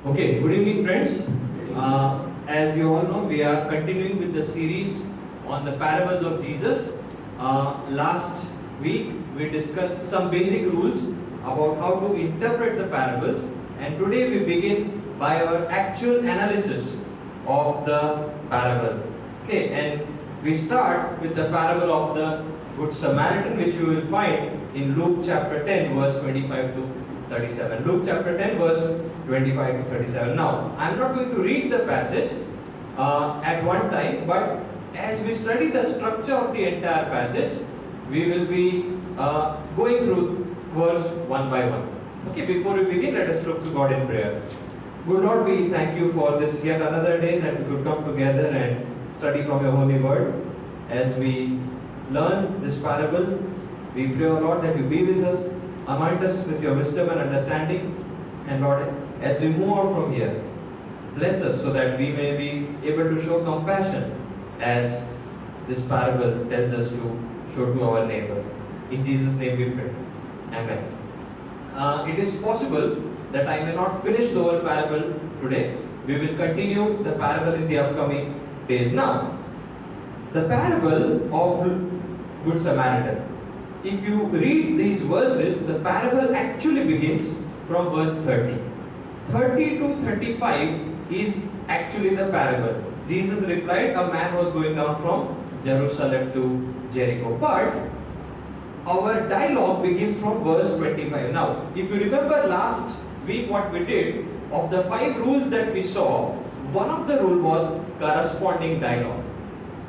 Okay, good evening, friends. As you all know, we are continuing with the series on the parables of Jesus. Last week, we discussed some basic rules about how to interpret the parables, and today we begin by our actual analysis of the parable. Okay, and we start with the parable of the Good Samaritan, which you will find in Luke chapter 10, verse 25 to 37. Luke chapter 10, verse 25 to 37. Now, I am not going to read the passage at one time, but as we study the structure of the entire passage, we will be going through verse one by one. Okay, before we begin, let us look to God in prayer. Good Lord, we thank you for this yet another day that we could come together and study from your holy word. As we learn this parable, we pray, O Lord, that you be with us, anoint us with your wisdom and understanding, and Lord, as we move on from here, bless us so that we may be able to show compassion as this parable tells us to show to our neighbor. In Jesus' name we pray. Amen. It is possible that I may not finish the whole parable today. We will continue the parable in the upcoming days. Now, the parable of Good Samaritan. If you read these verses, the parable actually begins from verse 30. 30 to 35 is actually the parable. Jesus replied, a man was going down from Jerusalem to Jericho. But our dialogue begins from verse 25. Now, if you remember last week what we did, of the 5 rules that we saw, one of the rule was corresponding dialogue.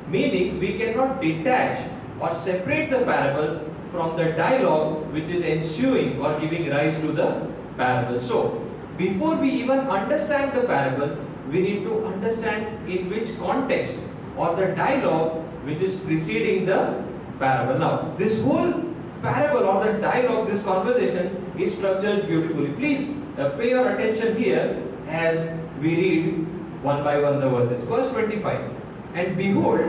Meaning, we cannot detach or separate the parable from the dialogue which is ensuing or giving rise to the parable. So, before we even understand the parable, we need to understand in which context or the dialogue which is preceding the parable. Now, this whole parable or the dialogue, this conversation is structured beautifully. Please pay your attention here as we read one by one the verses. Verse 25. And behold,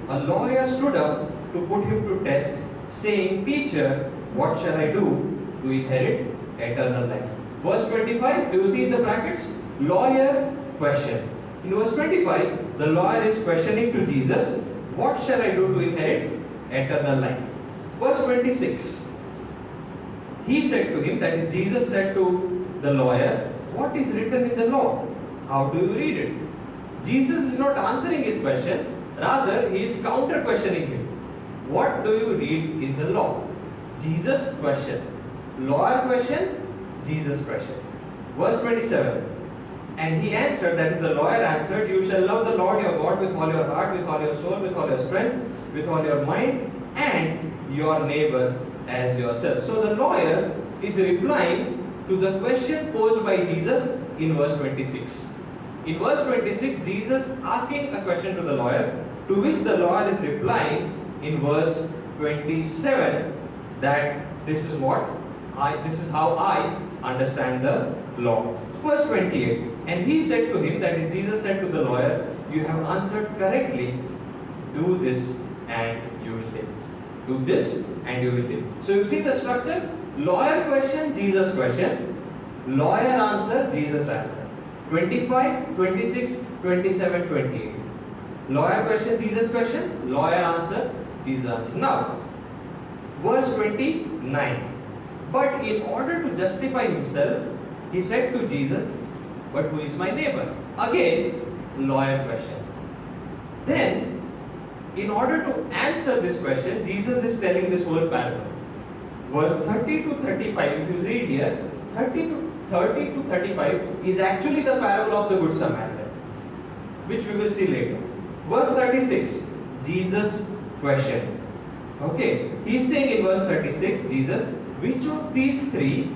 a lawyer stood up to put him to test, saying, Teacher, what shall I do to inherit eternal life? Verse 25, do you see in the brackets? Lawyer question. In verse 25, the lawyer is questioning to Jesus, what shall I do to inherit eternal life? Verse 26, he said to him, that is Jesus said to the lawyer, what is written in the law? How do you read it? Jesus is not answering his question, rather he is counter questioning him. What do you read in the law? Jesus question. Lawyer question, Jesus question. Verse 27. And he answered, that is the lawyer answered, you shall love the Lord your God with all your heart, with all your soul, with all your strength, with all your mind, and your neighbor as yourself. So the lawyer is replying to the question posed by Jesus in verse 26. In verse 26, Jesus asking a question to the lawyer, to which the lawyer is replying in verse 27 that this is how I understand the law. Verse 28, and he said to him, that is Jesus said to the lawyer, you have answered correctly, do this and you will live. Do this and you will live. So you see the structure, lawyer question, Jesus question, lawyer answer, Jesus answer. 25, 26, 27, 28. Lawyer question, Jesus question, lawyer answer, Jesus answer. Now, verse 29. But in order to justify himself, he said to Jesus, but who is my neighbor? Again, lawyer question. Then, in order to answer this question, Jesus is telling this whole parable. Verse 30 to 35, if you read here, 30 to 35 is actually the parable of the Good Samaritan, which we will see later. Verse 36, Jesus question. Okay, he's saying in verse 36, Jesus, which of these 3,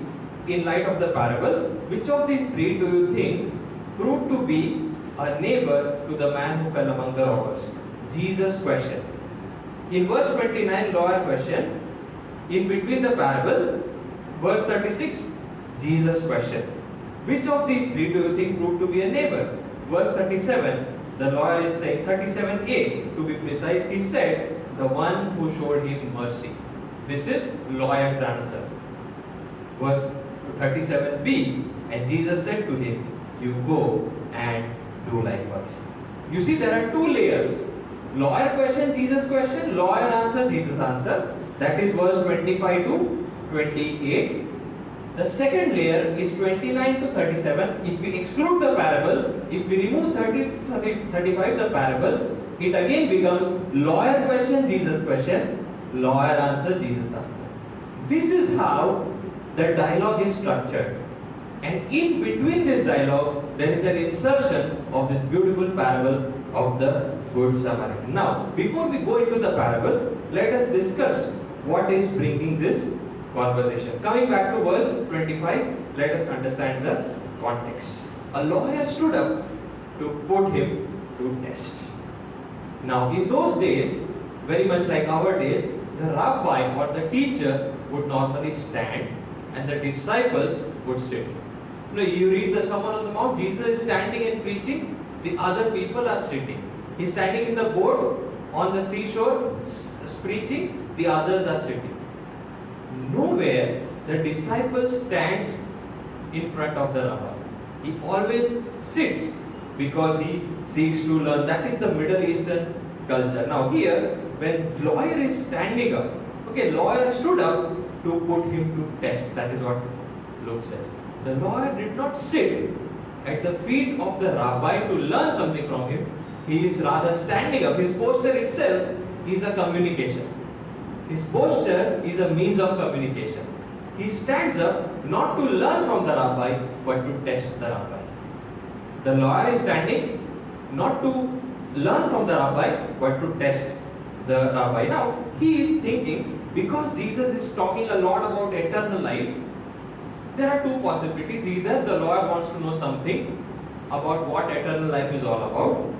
in light of the parable, which of these 3 do you think proved to be a neighbor to the man who fell among the robbers? Jesus question. In verse 29, lawyer question. In between the parable, verse 36, Jesus question. Which of these 3 do you think proved to be a neighbor? Verse 37, the lawyer is saying, 37a to be precise, he said, the one who showed him mercy. This is lawyer's answer. Verse 37b, and Jesus said to him, you go and do likewise. You see, there are two layers. Lawyer question, Jesus question. Lawyer answer, Jesus answer. That is verse 25 to 28. The second layer is 29 to 37. If we exclude the parable, if we remove 30 to 35 the parable, it again becomes lawyer question, Jesus question, lawyer answer, Jesus answer. This is how the dialogue is structured. And in between this dialogue, there is an insertion of this beautiful parable of the Good Samaritan. Now, before we go into the parable, let us discuss what is bringing this conversation. Coming back to verse 25, let us understand the context. A lawyer stood up to put him to test. Now, in those days, very much like our days, the rabbi or the teacher would normally stand and the disciples would sit. You read the Sermon on the Mount, Jesus is standing and preaching, the other people are sitting. He's standing in the boat on the seashore preaching, the others are sitting. Nowhere the disciple stands in front of the rabbi. He always sits because he seeks to learn. That is the Middle Eastern culture. Now here, when lawyer is standing up, lawyer stood up to put him to test. That is what Luke says. The lawyer did not sit at the feet of the rabbi to learn something from him. He is rather standing up. His posture itself is a communication. His posture is a means of communication. He stands up not to learn from the rabbi, but to test the rabbi. The lawyer is standing not to learn from the rabbi, but to test the rabbi. Now, he is thinking, because Jesus is talking a lot about eternal life, there are two possibilities. Either the lawyer wants to know something about what eternal life is all about,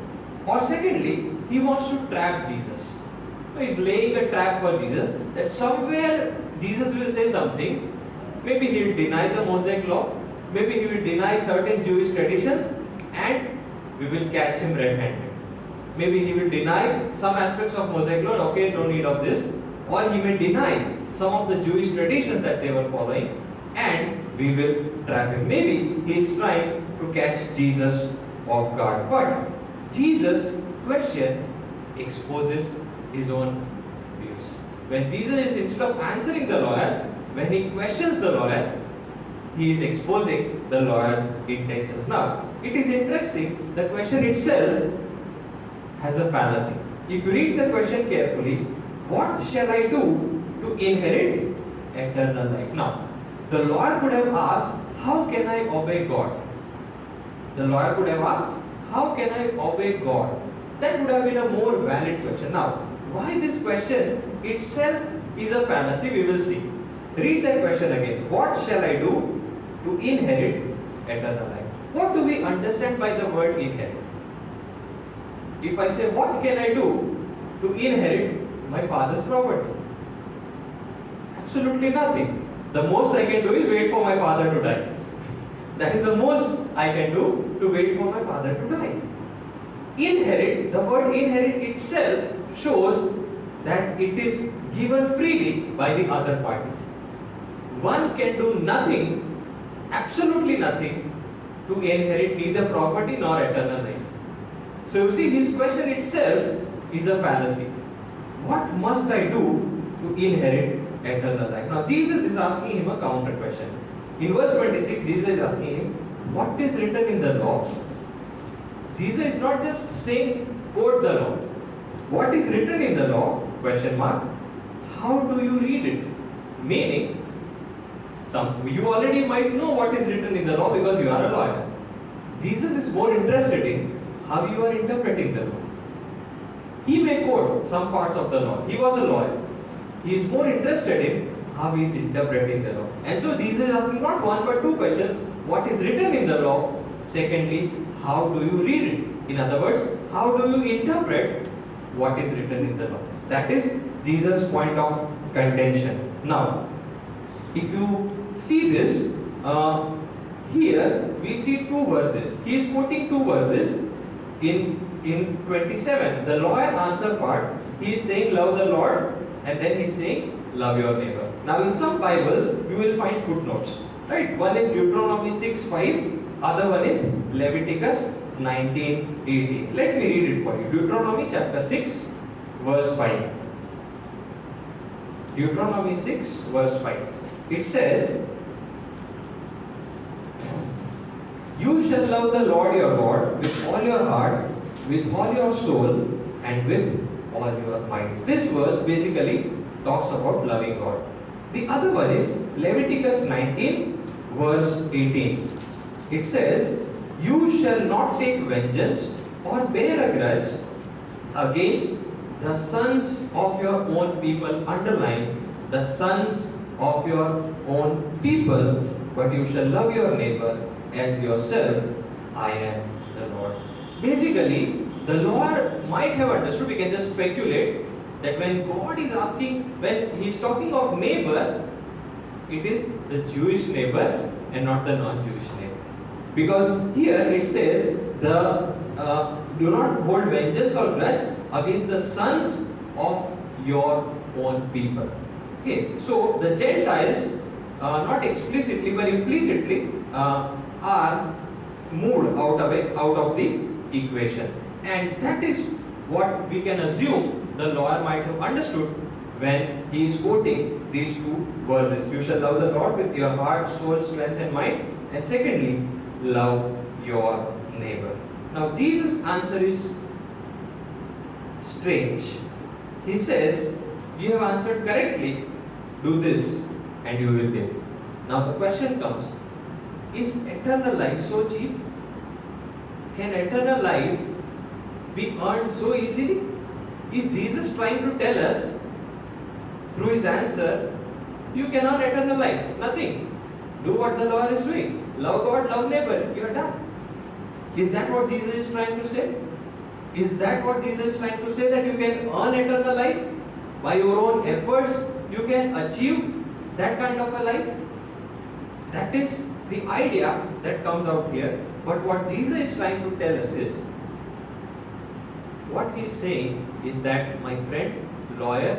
or secondly, he wants to trap Jesus. He is laying a trap for Jesus, that somewhere Jesus will say something. Maybe he will deny the Mosaic law, maybe he will deny certain Jewish traditions, and we will catch him red-handed. Maybe he will deny some aspects of Mosaic law, no need of this, or he may deny some of the Jewish traditions that they were following, and we will trap him. Maybe he is trying to catch Jesus off guard. But Jesus' question exposes his own views. When Jesus is, instead of answering the lawyer, when he questions the lawyer, he is exposing the lawyer's intentions. Now, it is interesting, the question itself has a fallacy. If you read the question carefully, what shall I do to inherit eternal life? Now, the lawyer could have asked, how can I obey God? The lawyer could have asked, how can I obey God? That would have been a more valid question. Now, why this question itself is a fallacy, we will see. Read that question again. What shall I do to inherit eternal life? What do we understand by the word inherit? If I say, what can I do to inherit my father's property? Absolutely nothing. The most I can do is wait for my father to die. That is the most I can do, to wait for my father to die. Inherit, the word inherit itself shows that it is given freely by the other party. One can do nothing, absolutely nothing, to inherit neither property nor eternal life. So you see, his question itself is a fallacy. What must I do to inherit eternal life? Now Jesus is asking him a counter question. In verse 26, Jesus is asking him, what is written in the law? Jesus is not just saying, quote the law. What is written in the law? Question mark. How do you read it? Meaning, you already might know what is written in the law because you are a lawyer. Jesus is more interested in how you are interpreting the law. He may quote some parts of the law. He was a lawyer. He is more interested in how he is interpreting the law. And so Jesus is asking not one but two questions. What is written in the law? Secondly, how do you read it? In other words, how do you interpret what is written in the law? That is Jesus' point of contention. Now, if you see this, here we see two verses. He is quoting two verses. In 27, the lawyer answer part, he is saying love the Lord, and then he is saying love your neighbor. Now in some Bibles, you will find footnotes. Right? One is Deuteronomy 6:5, Other one is Leviticus 19:18. Let me read it for you. Deuteronomy chapter 6 verse 5. Deuteronomy 6 verse 5. It says, "You shall love the Lord your God with all your heart, with all your soul, and with all your mind." This verse basically talks about loving God. The other one is Leviticus 19 verse 18. It says, "You shall not take vengeance or bear a grudge against the sons of your own people." Underline, the sons of your own people, "but you shall love your neighbor as yourself. I am the Lord." Basically, the Lord might have understood, we can just speculate, that when God is asking, when He is talking of neighbor, it is the Jewish neighbor and not the non-Jewish neighbor. Because here it says, do not hold vengeance or grudge against the sons of your own people. Okay, so the Gentiles, not explicitly but implicitly, are moved out of the equation, and that is what we can assume the lawyer might have understood when he is quoting these two verses. You shall love the Lord with your heart, soul, strength and mind, and secondly, love your neighbor. Now Jesus' answer is strange. He says, "You have answered correctly, do this and you will live." Now the question comes, is eternal life so cheap? Can eternal life be earned so easily? Is Jesus trying to tell us through his answer, you can earn eternal life? Nothing. Do what the Lord is doing. Love God, love neighbor. You are done. Is that what Jesus is trying to say? Is that what Jesus is trying to say, that you can earn eternal life? By your own efforts, you can achieve that kind of a life? That is the idea that comes out here. But what Jesus is trying to tell us is, what he is saying is that, my friend, lawyer,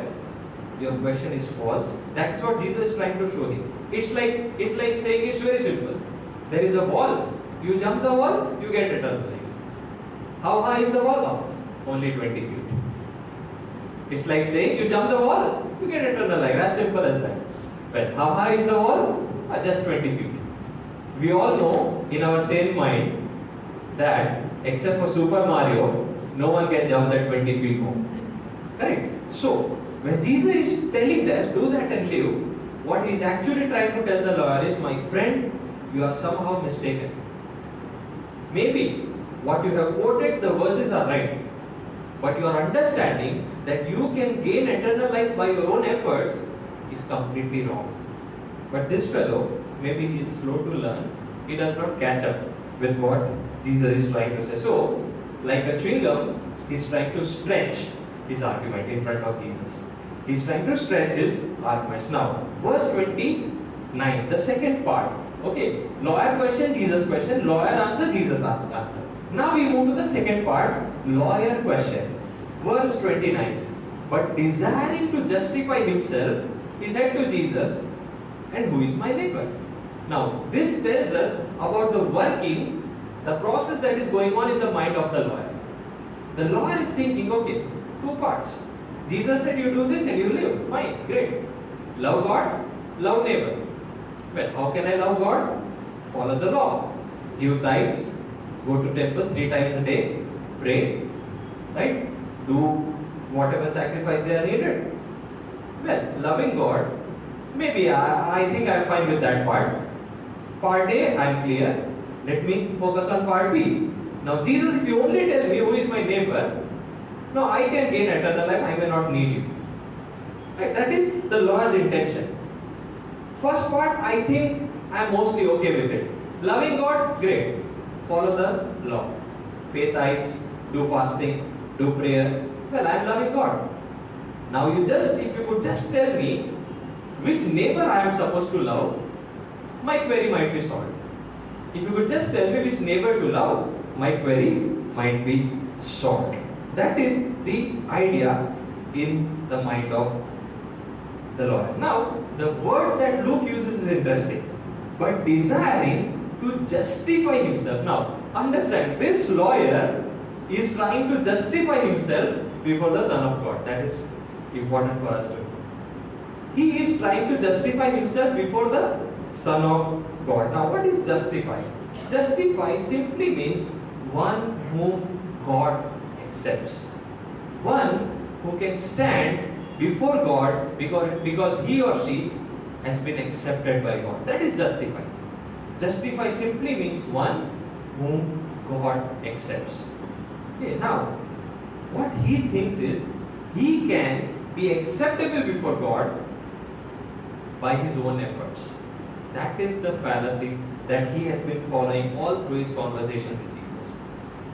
your question is false. That's what Jesus is trying to show him. It's like saying, it's very simple. There is a wall. You jump the wall, you get eternal life. How high is the wall? Oh, only 20 feet. It's like saying, you jump the wall, you get eternal life. As simple as that. Well, how high is the wall? Just 20 feet. We all know in our sane mind that except for Super Mario, no one can jump that 20 feet more. Correct? So, when Jesus is telling us, do that and live, what he is actually trying to tell the lawyer is, my friend, you are somehow mistaken. Maybe what you have quoted, the verses are right, but your understanding that you can gain eternal life by your own efforts is completely wrong. But this fellow, maybe he is slow to learn, he does not catch up with what Jesus is trying to say. So, like a chewing gum, he is trying to stretch his argument in front of Jesus. He is trying to stretch his arguments. Now, verse 29, the second part. Okay, lawyer question, Jesus question, lawyer answer, Jesus answer. Now we move to the second part, lawyer question. Verse 29. But desiring to justify himself, he said to Jesus, and who is my neighbor? Now, this tells us about the working, the process that is going on in the mind of the lawyer. The lawyer is thinking, okay, two parts. Jesus said you do this and you live. Fine, great. Love God, love neighbor. Well, how can I love God? Follow the law. Give tithes, go to temple 3 times a day, pray, right? Do whatever sacrifice they are needed. Well, loving God, maybe I think I'm fine with that part. Part A, I'm clear. Let me focus on part B. Now, Jesus, if you only tell me who is my neighbor, no, I can gain eternal life, I may not need you. Right? That is the Lord's intention. First part, I think I'm mostly okay with it. Loving God, great. Follow the law. Pay tithes, do fasting, do prayer. Well, I'm loving God. Now if you could just tell me which neighbor I am supposed to love, my query might be solved. If you could just tell me which neighbor to love, my query might be solved. That is the idea in the mind of the Lord. Now, the word that Luke uses is interesting. But desiring to justify himself. Now, understand, this lawyer is trying to justify himself before the Son of God. That is important for us to know. He is trying to justify himself before the Son of God. Now, what is justify? Justify simply means one whom God accepts. One who can stand before God because he or she has been accepted by God. That is justify. Justify simply means one whom God accepts. Okay, now, what he thinks is he can be acceptable before God by his own efforts. That is the fallacy that he has been following all through his conversation with Jesus.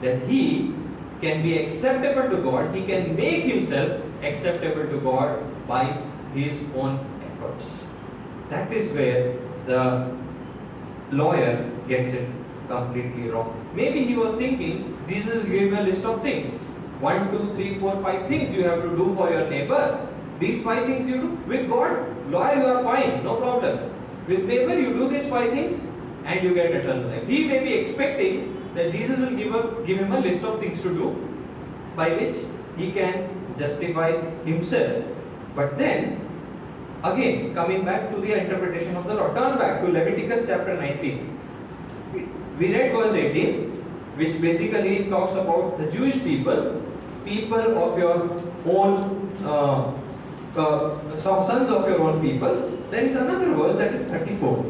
That he can be acceptable to God, he can make himself acceptable to God by his own efforts. That is where the lawyer gets it completely wrong. Maybe he was thinking, Jesus gave a list of things. 1, 2, 3, 4, 5 things you have to do for your neighbor. These 5 things you do. With God, lawyer, you are fine, no problem. With neighbor, you do these 5 things and you get eternal life. He may be expecting that Jesus will give him a list of things to do by which he can justify himself. But then, again, coming back to the interpretation of the law, turn back to Leviticus chapter 19. We read verse 18, which basically talks about the Jewish people of your own, some sons of your own people. There is another verse that is 34.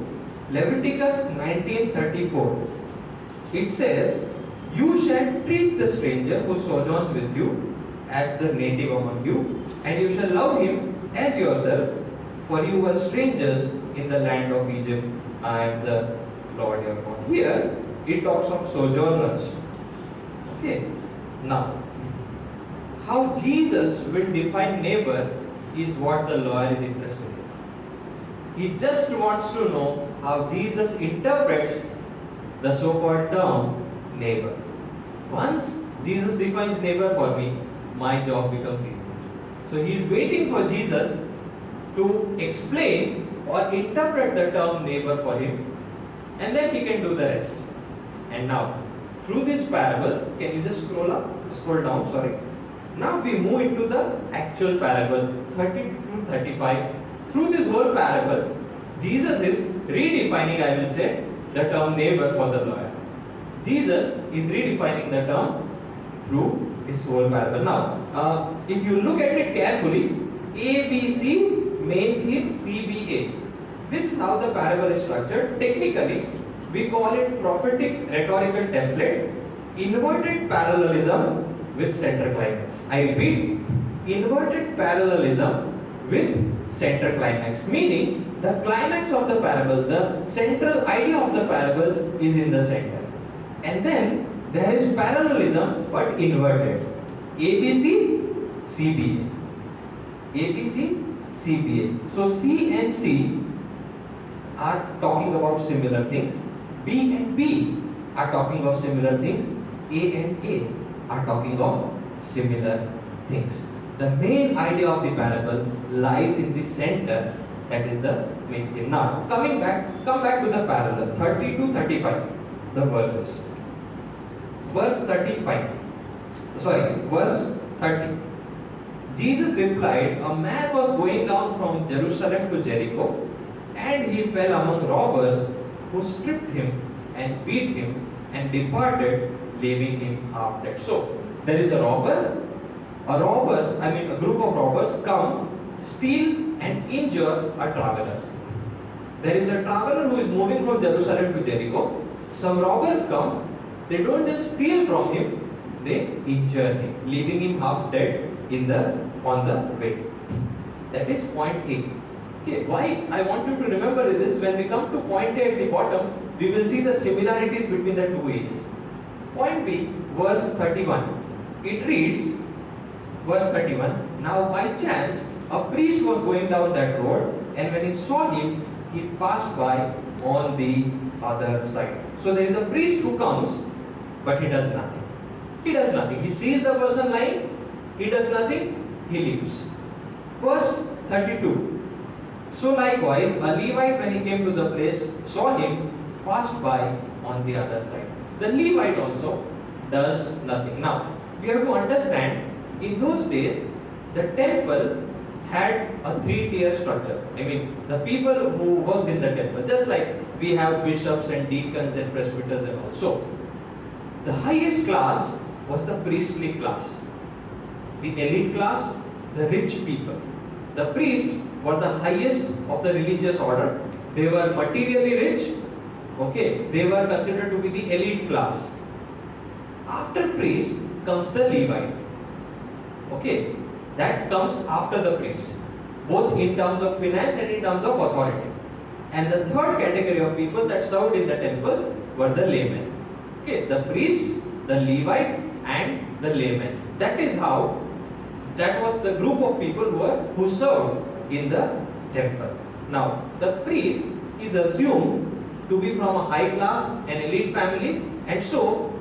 Leviticus 19:34. It says, "You shall treat the stranger who sojourns with you as the native among you, and you shall love him as yourself, for you were strangers in the land of Egypt. I am the Lord your God." Here, it talks of sojourners. Okay. Now, how Jesus will define neighbor is what the lawyer is interested in. He just wants to know how Jesus interprets the so-called term neighbor. Once Jesus defines neighbor for me, my job becomes easy. So he is waiting for Jesus to explain or interpret the term neighbor for him, and then he can do the rest. And now, through this parable, can you just scroll down, sorry. Now we move into the actual parable, 30 to 35. Through this whole parable, Jesus is redefining, I will say, the term neighbor for the lawyer. Jesus is redefining the term through his whole parable. Now, if you look at it carefully, ABC, main theme, CBA. This is how the parable is structured. Technically, we call it prophetic rhetorical template, inverted parallelism with center climax. I repeat, inverted parallelism with center climax, meaning the climax of the parable, the central idea of the parable is in the center. And then there is parallelism but inverted. ABC, CBA. ABC, CBA. So C and C are talking about similar things. B and B are talking of similar things. A and A are talking of similar things. The main idea of the parable lies in the center, that is the main thing. Now, come back to the parable, 30 to 35, the verses. Verse 30. Jesus replied, "A man was going down from Jerusalem to Jericho, and he fell among robbers who stripped him and beat him and departed, leaving him half dead." So, there is a group of robbers come, steal and injure a traveler. There is a traveler who is moving from Jerusalem to Jericho. Some robbers come, they don't just steal from him, they injure him, leaving him half dead on the way. That is point A. Okay, why I want you to remember this, when we come to point A at the bottom, we will see the similarities between the two A's. Point B, verse 31. It reads, verse 31, "Now by chance a priest was going down that road, and when he saw him, he passed by on the other side." So there is a priest who comes, but he does nothing. He does nothing. He sees the person lying, he does nothing, he leaves. Verse 32. "So likewise, a Levite, when he came to the place, saw him, passed by, on the other side. The Levite also does nothing. Now, we have to understand, in those days, the temple had a three-tier structure. I mean, the people who worked in the temple, just like we have bishops and deacons and presbyters and all. So, the highest class was the priestly class. The elite class, the rich people. The priests were the highest of the religious order. They were materially rich. Okay, they were considered to be the elite class. After priest comes the Levite. Okay, that comes after the priest, both in terms of finance and in terms of authority. And the third category of people that served in the temple were the laymen. Okay, the priest, the Levite, and the laymen. That is how, that was the group of people who served in the temple. Now, the priest is assumed to be from a high class, an elite family, and so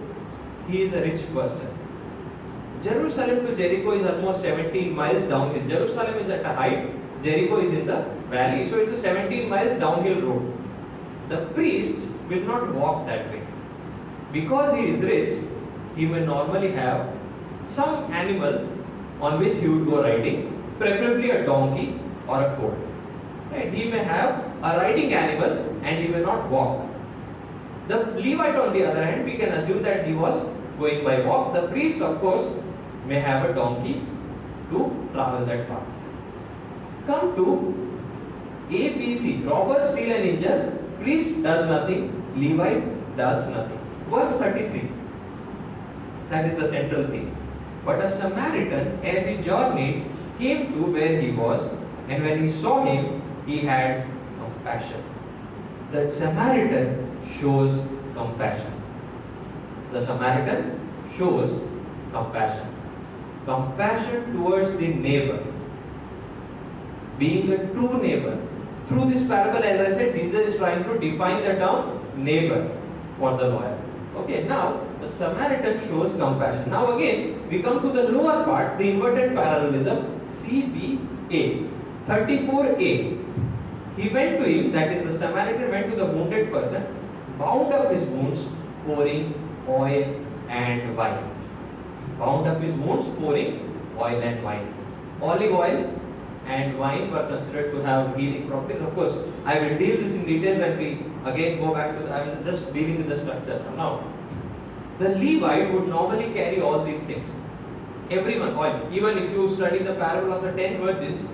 he is a rich person. Jerusalem to Jericho is almost 17 miles downhill. Jerusalem is at a height, Jericho is in the valley, so it's a 17 miles downhill road. The priest will not walk that way. Because he is rich, he may normally have some animal on which he would go riding, preferably a donkey or a colt. Right? He may have a riding animal and he may not walk. The Levite, on the other hand, we can assume that he was going by walk. The priest, of course, may have a donkey to travel that path. Come to ABC, robber, steal and injure. Priest does nothing, Levite does nothing. Verse 33, that is the central thing. But a Samaritan, as he journeyed, came to where he was, and when he saw him, he had compassion. The Samaritan shows compassion. The Samaritan shows compassion. Compassion towards the neighbor. Being a true neighbor. Through this parable, as I said, Jesus is trying to define the term neighbor for the lawyer. Okay, now the Samaritan shows compassion. Now again, we come to the lower part, the inverted parallelism, CBA. 34a. He went to him, that is the Samaritan went to the wounded person, bound up his wounds, pouring oil and wine. Bound up his wounds, pouring oil and wine. Olive oil and wine were considered to have healing properties. Of course, I will deal this in detail when we again go back to I am just dealing with the structure now. The Levite would normally carry all these things. Everyone, oil. Even if you study the parable of the 10 virgins,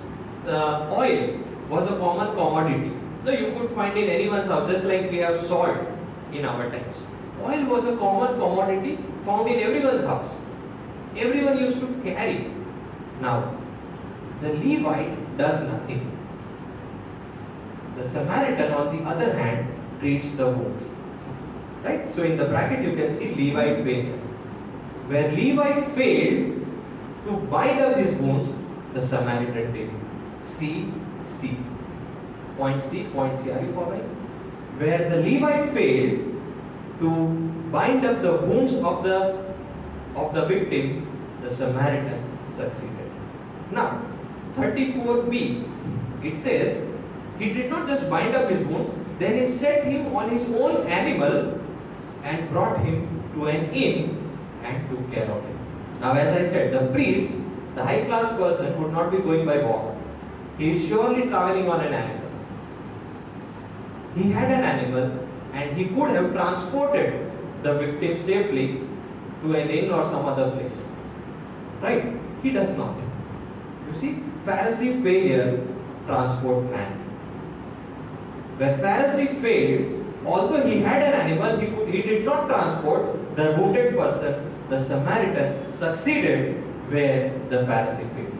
oil was a common commodity. So you could find in anyone's house, just like we have salt in our times. Oil was a common commodity found in everyone's house. Everyone used to carry. Now, the Levite does nothing. The Samaritan, on the other hand, treats the wounds. Right? So in the bracket you can see Levite failure. Where Levite failed to bind up his wounds, the Samaritan did. C. Point C, are you following? Where the Levite failed to bind up the wounds of the victim, the Samaritan succeeded. Now, 34b, it says, he did not just bind up his wounds, then he set him on his own animal and brought him to an inn and took care of him. Now, as I said, the priest, the high class person, would not be going by walk. He is surely traveling on an animal. He had an animal and he could have transported the victim safely to an inn or some other place. Right? He does not. You see, Pharisee failure, transport man. Where Pharisee failed, although he had an animal, he did not transport the wounded person. The Samaritan succeeded where the Pharisee failed.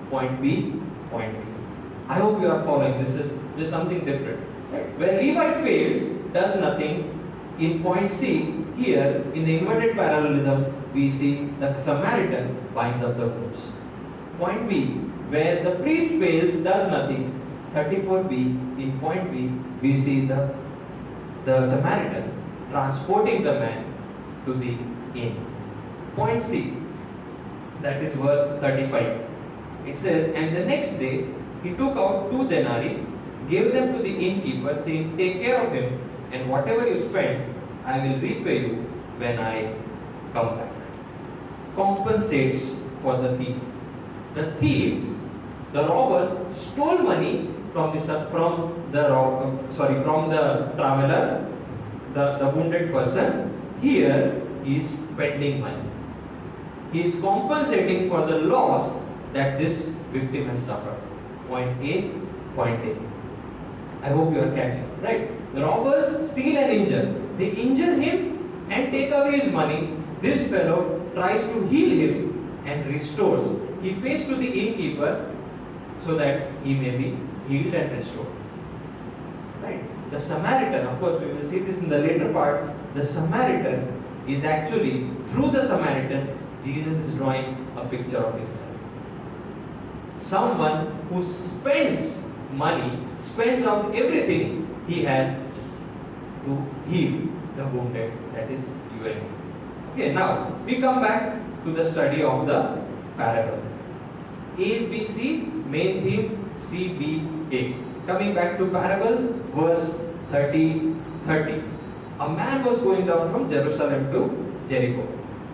Point B. I hope you are following. This is something different. Right? Where Levite fails, does nothing. In point C, here in the inverted parallelism, we see the Samaritan binds up the wounds. Point B, where the priest fails, does nothing. 34b, in point B, we see the Samaritan transporting the man to the inn. Point C, that is verse 35. It says, and the next day he took out 2 denarii, gave them to the innkeeper, saying, take care of him, and whatever you spend, I will repay you when I come back. Compensates for the thief. The thief, the robbers stole money from the traveler, the wounded person. Here he is spending money. He is compensating for the loss that this victim has suffered. Point A, point A. I hope you are catching, right? The robbers steal and injure. They injure him and take away his money. This fellow tries to heal him and restores. He pays to the innkeeper so that he may be healed and restored. Right? The Samaritan, of course, we will see this in the later part. The Samaritan is actually, through the Samaritan, Jesus is drawing a picture of himself. Someone who spends money, spends out everything he has to heal the wounded, that is you and me. Okay, now we come back to the study of the parable. A, B, C, main theme, C, B, A. Coming back to parable, verse 30. A man was going down from Jerusalem to Jericho.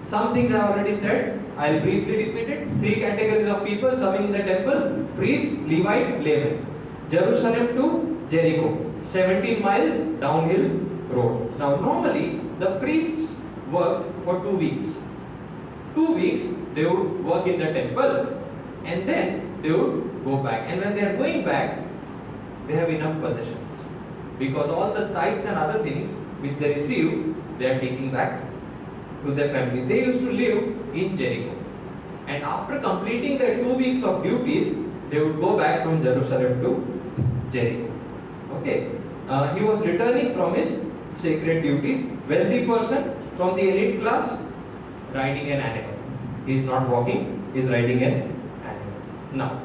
Some things I have already said. I will briefly repeat it. 3 categories of people serving in the temple: priest, Levite, layman. Jerusalem to Jericho, 17 miles downhill road. Now normally the priests work for 2 weeks. 2 weeks they would work in the temple and then they would go back. And when they are going back, they have enough possessions, because all the tithes and other things which they receive, they are taking back to their family. They used to live in Jericho, and after completing their 2 weeks of duties, they would go back from Jerusalem to Jericho. Okay, he was returning from his sacred duties. Wealthy person from the elite class, riding an animal. He is not walking, he is riding an animal. Now,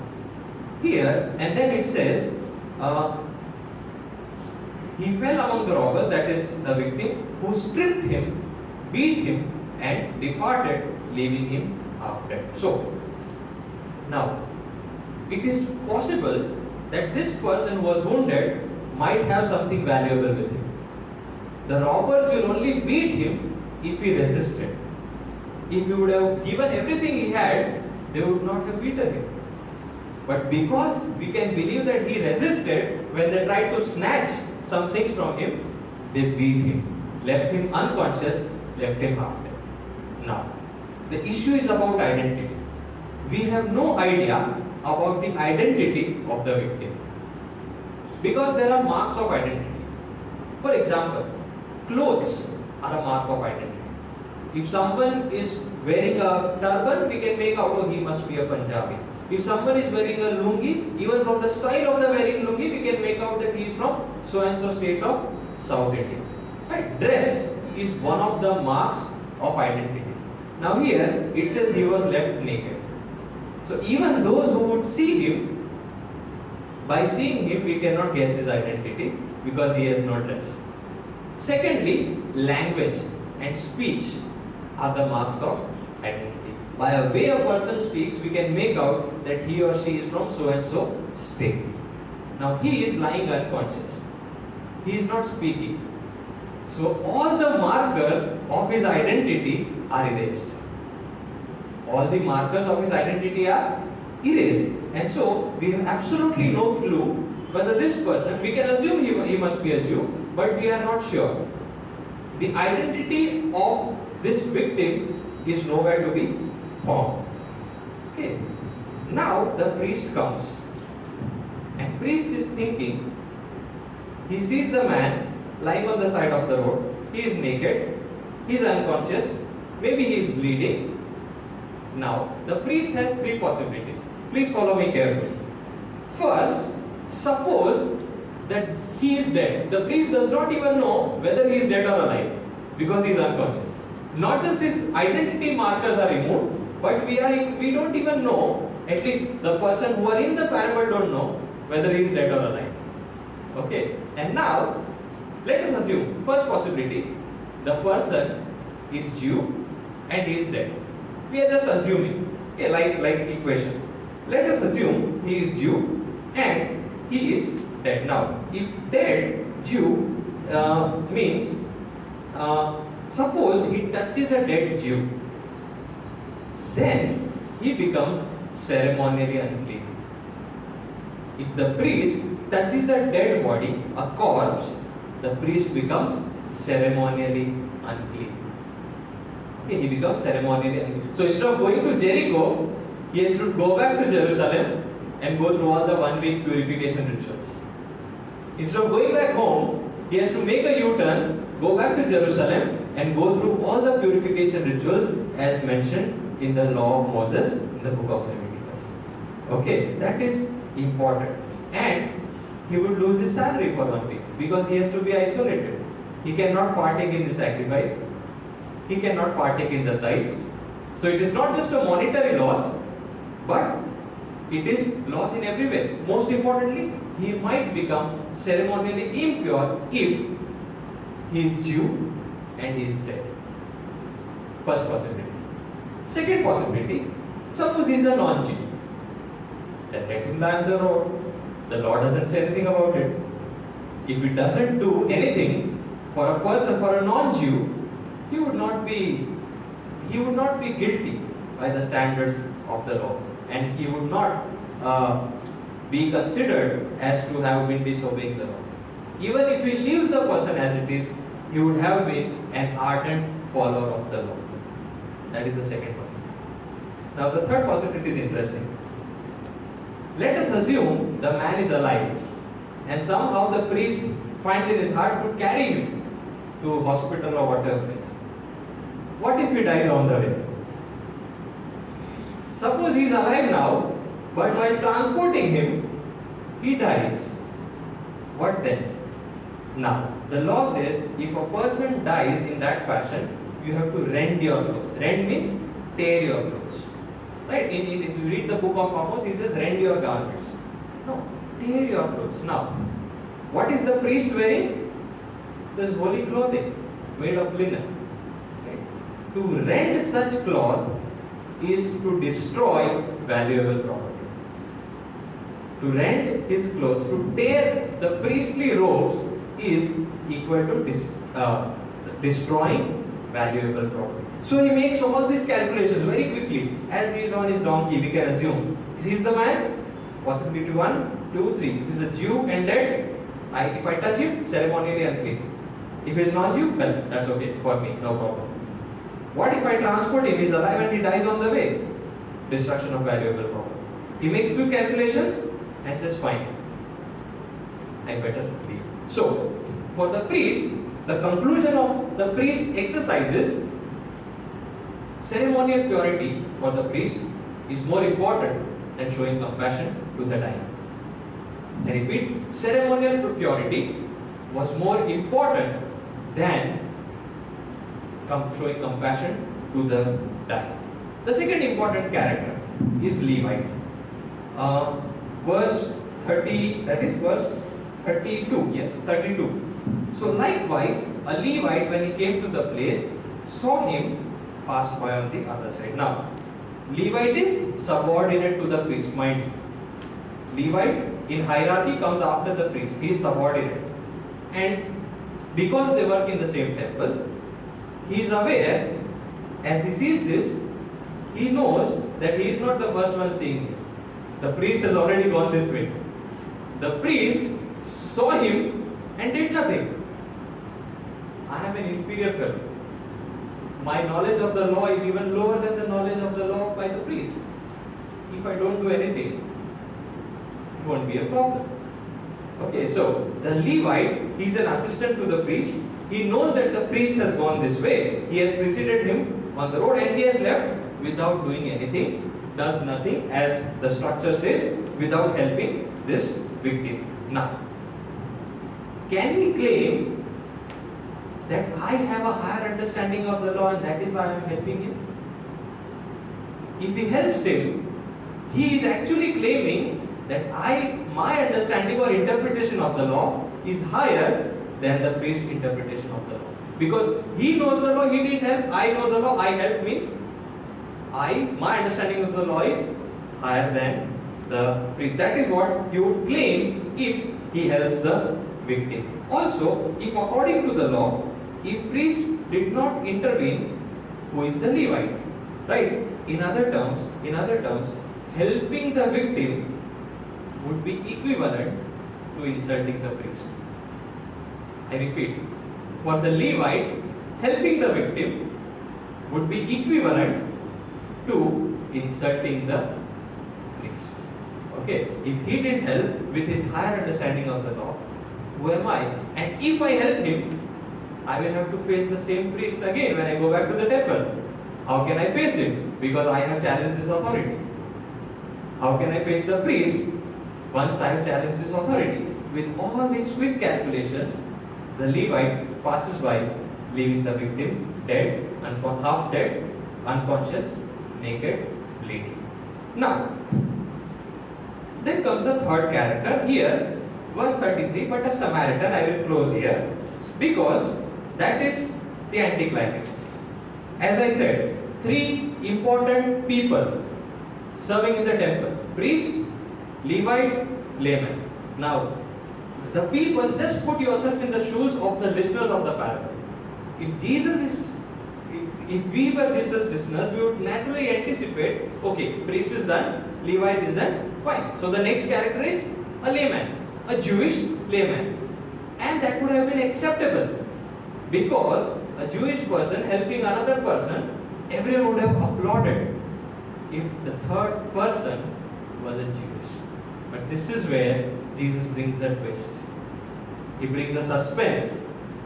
here, and then it says, he fell among the robbers, that is the victim, who stripped him, beat him, and departed, leaving him half dead. So, now, it is possible that this person who was wounded might have something valuable with him. The robbers will only beat him if he resisted. If he would have given everything he had, they would not have beaten him. But because we can believe that he resisted, when they tried to snatch some things from him, they beat him, left him unconscious, left him half dead. Now, the issue is about identity. We have no idea about the identity of the victim, because there are marks of identity. For example, clothes are a mark of identity. If someone is wearing a turban, we can make out, oh, he must be a Punjabi. If someone is wearing a lungi, even from the style of the wearing lungi, we can make out that he is from so and so state of South India. Right? Dress is one of the marks of identity. Now here it says he was left naked. So even those who would see him, by seeing him we cannot guess his identity because he has no dress. Secondly, language and speech are the marks of identity. By a way a person speaks, we can make out that he or she is from so and so state. Now he is lying unconscious. He is not speaking. So all the markers of his identity are erased. All the markers of his identity are erased. And so we have absolutely no clue whether this person, we can assume he must be assumed, but we are not sure. The identity of this victim is nowhere to be found. Okay. Now the priest comes, and priest is thinking. He sees the man lying on the side of the road. He is naked. He is unconscious. Maybe he is bleeding. Now the priest has 3 possibilities. Please follow me carefully. First, suppose that he is dead. The priest does not even know whether he is dead or alive because he is unconscious. Not just his identity markers are removed, but we don't even know, at least the person who are in the parable don't know whether he is dead or alive. Okay, and now let us assume, first possibility, the person is Jew and he is dead. We are just assuming, okay, like equations. Let us assume he is Jew and he is dead. Now, if dead Jew means Suppose he touches a dead Jew, then he becomes ceremonially unclean. If the priest touches a dead body, a corpse, the priest becomes ceremonially unclean. Okay, he becomes ceremonially unclean. So instead of going to Jericho, he has to go back to Jerusalem and go through all the 1 week purification rituals. Instead of going back home, he has to make a U-turn, go back to Jerusalem and go through all the purification rituals as mentioned in the law of Moses in the book of Leviticus. Okay, that is important. And he would lose his salary for 1 week because he has to be isolated. He cannot partake in the sacrifice. He cannot partake in the tithes. So it is not just a monetary loss, but it is loss in every way. Most importantly, he might become ceremonially impure if he is Jew and he is dead. First possibility. Second possibility, suppose he is a non-Jew. Then let him die on the road. The law doesn't say anything about it. If he doesn't do anything for a person, for a non-Jew, he would not be guilty by the standards of the law, and he would not be considered as to have been disobeying the law. Even if he leaves the person as it is, he would have been an ardent follower of the law. That is the second possibility. Now the third possibility is interesting. Let us assume the man is alive and somehow the priest finds in his heart to carry him to hospital or whatever place. What if he dies on the way? Suppose he is alive now, but while transporting him, he dies. What then? Now, the law says if a person dies in that fashion, you have to rend your clothes. Rend means tear your clothes. Right? If you read the book of Amos, he says rend your garments. No, tear your clothes. Now, what is the priest wearing? This holy clothing made of linen. Right? To rend such cloth is to destroy valuable property. To rend his clothes, to tear the priestly robes is equal to destroying valuable property. So he makes all these calculations very quickly. As he is on his donkey, we can assume. He is the man? Possibility 1, 2, 3. If he is a Jew and dead, if I touch him, ceremonially unclean. If he is non-Jew, well, that's okay for me, no problem. What if I transport him, he is alive and he dies on the way? Destruction of valuable property. He makes quick calculations and says, fine, I better leave. So, for the priest, the conclusion of the priest exercises ceremonial purity for the priest is more important than showing compassion to the dying. I repeat, ceremonial purity was more important than showing compassion to the dying. The second important character is Levite. Verse 30, that is verse 32, yes, 32. So likewise, a Levite, when he came to the place, saw him, passed by on the other side. Now, Levite is subordinate to the priest, mind you. Levite in hierarchy comes after the priest, he is subordinate. And because they work in the same temple, he is aware, as he sees this, he knows that he is not the first one seeing him. The priest has already gone this way. The priest saw him and did nothing. I am an inferior fellow. My knowledge of the law is even lower than the knowledge of the law by the priest. If I don't do anything, it won't be a problem. Okay, so the Levite, he is an assistant to the priest. He knows that the priest has gone this way. He has preceded him on the road and he has left without doing anything, does nothing, as the structure says, without helping this victim. Now, can he claim that I have a higher understanding of the law and that is why I am helping him? If he helps him, he is actually claiming that my understanding or interpretation of the law is higher than the priest's interpretation of the law. Because he knows the law, he didn't help, I know the law, I help means my understanding of the law is higher than the priest. That is what he would claim if he helps the victim. Also, if according to the law, if priest did not intervene, who is the Levite? Right? In other terms, helping the victim would be equivalent to insulting the priest. I repeat, for the Levite, helping the victim would be equivalent to insulting the priest. Okay, if he did help with his higher understanding of the law, who am I? And if I help him, I will have to face the same priest again when I go back to the temple. How can I face him? Because I have challenged his authority. How can I face the priest once I have challenged his authority? With all these quick calculations, the Levite passes by, leaving the victim dead, half dead, unconscious, naked, bleeding. Now, then comes the third character here, verse 33, but a Samaritan. I will close here because that is the anticlimax. As I said, three important people serving in the temple: priest, Levite, layman. Now, the people, just put yourself in the shoes of the listeners of the parable. If we were Jesus' listeners, we would naturally anticipate, okay, priest is done, Levite is done, fine. So the next character is a layman, a Jewish layman. And that would have been acceptable because a Jewish person helping another person, everyone would have applauded if the third person wasn't Jewish. But this is where Jesus brings a twist. He brings a suspense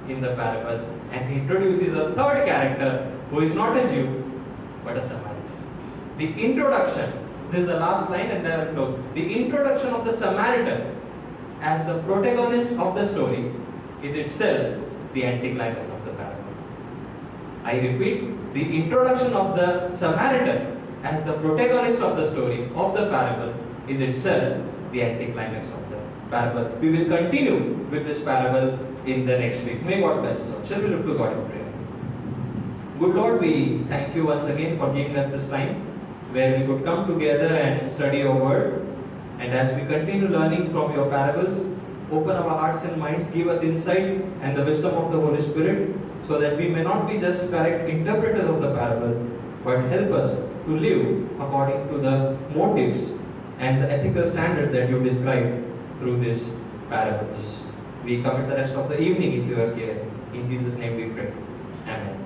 in the parable and he introduces a third character who is not a Jew but a Samaritan. The introduction, this is the last line and then I will close. The introduction of the Samaritan as the protagonist of the story is itself the anticlimax of the parable. I repeat, the introduction of the Samaritan as the protagonist of the story of the parable is itself the anticlimax of the parable. We will continue with this parable in the next week. May God bless us all. Shall we look to God in prayer? Good Lord, we thank you once again for giving us this time where we could come together and study your word. And as we continue learning from your parables, open our hearts and minds, give us insight and the wisdom of the Holy Spirit so that we may not be just correct interpreters of the parable, but help us to live according to the motives and the ethical standards that you described through these parables. We commit the rest of the evening into your care. In Jesus' name we pray. Amen.